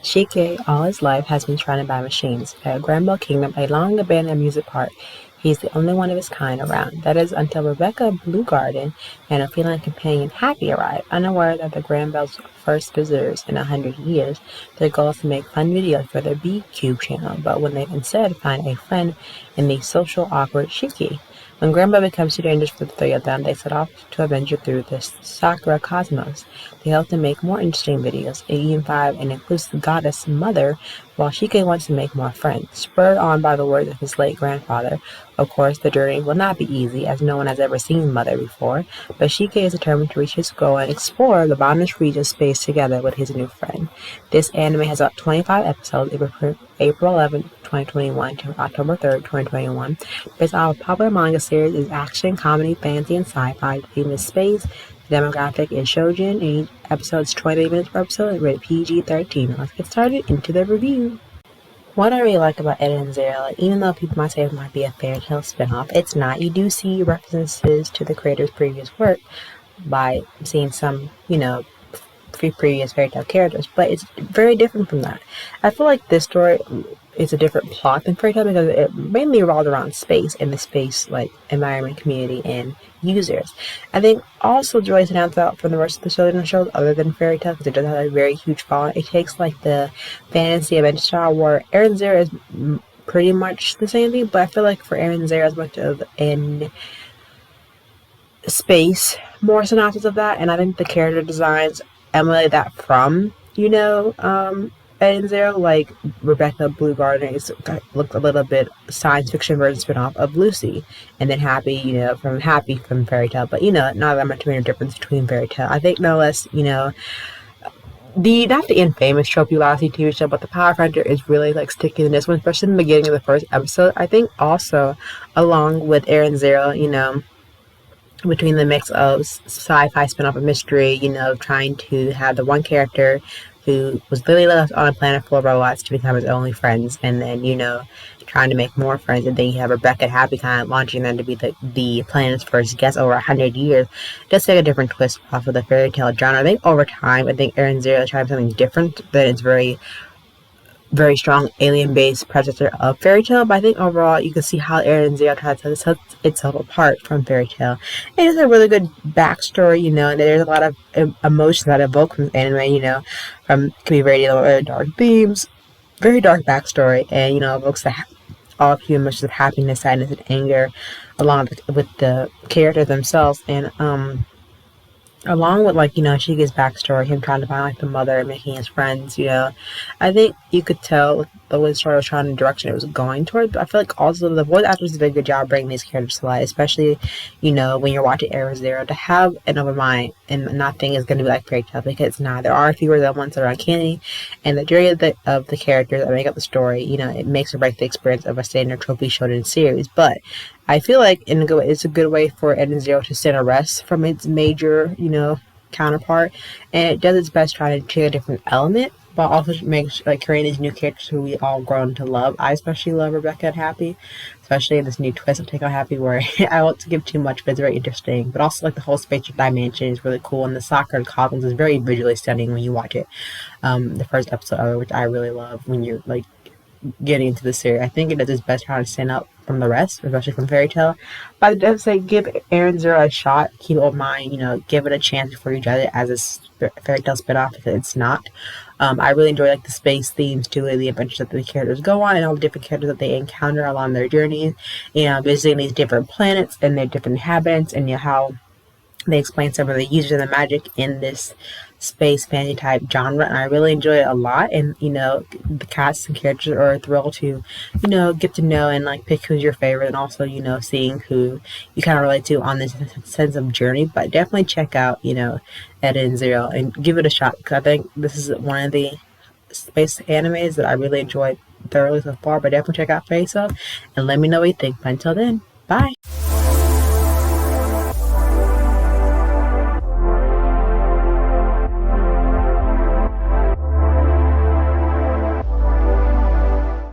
Shike, all his life, has been surrounded by machines. At Granville Kingdom, a long-abandoned amusement park, he's the only one of his kind around. That is until Rebecca Bluegarden and her feline companion Happy arrive, unaware that the Granville's first visitors in 100 years. Their goal is to make fun videos for their B-Cube channel, but when they instead find a friend in the social awkward Shiki. When Grandpa becomes too dangerous for the three of them, they set off to adventure through the Sakura cosmos. They help to make more interesting videos, even 5 and includes the goddess Mother, while Shike wants to make more friends. Spurred on by the words of his late grandfather, of course, the journey will not be easy, as no one has ever seen Mother before, but Shike is determined to reach his goal and explore the boundless reach of space together with his new friend. This anime has about 25 episodes, April 11, 2021 to October 3rd, 2021. Based on a popular manga series, is action, comedy, fantasy, and sci-fi. The theme is space. The demographic is shoujin, and each episode is 20 minutes per episode and rated PG-13. Let's get started into the review. What I really like about Ed and Zero, even though people might say it might be a fairy tale spinoff, it's not. You do see references to the creator's previous work by seeing some, previous fairy tale characters, but it's very different from that. I feel like this story is a different plot than fairy tale because it mainly revolves around space and the space environment, community, and users. I think also really stands out from the rest of the children's shows other than fairy tale because it does have a very huge following. It takes the fantasy adventure style where Aaron Zero is pretty much the same thing, but I feel like for Aaron Zero as much of in space more synopsis of that, and I think the character designs emulate that from Ed and Zero, like Rebecca Bluegarden looked a little bit science fiction version spin-off of Lucy, and then Happy, from Fairy Tale, but not that much of a difference between Fairy Tale. I think no less, not the infamous trope you last see TV show, but the Power Factor is really sticking in this one, especially in the beginning of the first episode. I think also along with Aaron Zero, between the mix of sci-fi spin-off of mystery, trying to have the one character who was literally left on a planet full of robots to become his only friends, and then, trying to make more friends, and then you have Rebecca and Happy kind of launching them to be the planet's first guest over 100 years. Just take a different twist off of the fairy tale genre. I think over time, Aaron Zero is trying something different that is very strong alien-based predecessor of fairy tale, but I think overall you can see how Aaron Zero tries to set itself apart from fairy tale. It has a really good backstory, and there's a lot of emotions that evoke from the anime, can be very dark themes, very dark backstory, and evokes all of human emotions of happiness, sadness, and anger, along with the characters themselves, and along with Shige's backstory, him trying to find the mother and making his friends, I think you could tell the way the story was trying the direction it was going toward, but I feel like also the voice actors did a good job bringing these characters to life, especially, when you're watching Arrow Zero, to have an open mind and not think it's going to be like fairy tale, because it's not. There are a few elements that are uncanny, and the journey of the characters that make up the story, it makes or breaks the experience of a standard trophy shonen series, but I feel like it's a good way for Ed and Zero to stand a rest from its major, counterpart, and it does its best trying to take a different element, but also makes creating these new characters who we all grown to love. I especially love Rebecca and Happy, especially in this new twist of Take on Happy, where I won't give too much, but it's very interesting. But also the whole spatial dimension is really cool, and the soccer cosmos is very visually stunning when you watch it. The first episode of it, which I really love when you're getting into the series. I think it does its best trying to stand up from the rest, especially from Fairy Tale. But I would say give Aaron Zero a shot. Keep it in mind, give it a chance before you judge it as a Fairy Tale spinoff, because it's not. I really enjoy the space themes too, and the adventures that the characters go on, and all the different characters that they encounter along their journey, visiting these different planets and their different inhabitants, and how they explain some of the users and the magic in this space fantasy type genre, and I really enjoy it a lot. And the cast and characters are a thrill to get to know and pick who's your favorite, and also seeing who you kind of relate to on this sense of journey. But definitely check out Ed and Zero and give it a shot, because I think this is one of the space animes that I really enjoyed thoroughly so far. But definitely check out Face Up and let me know what you think. But until then, bye.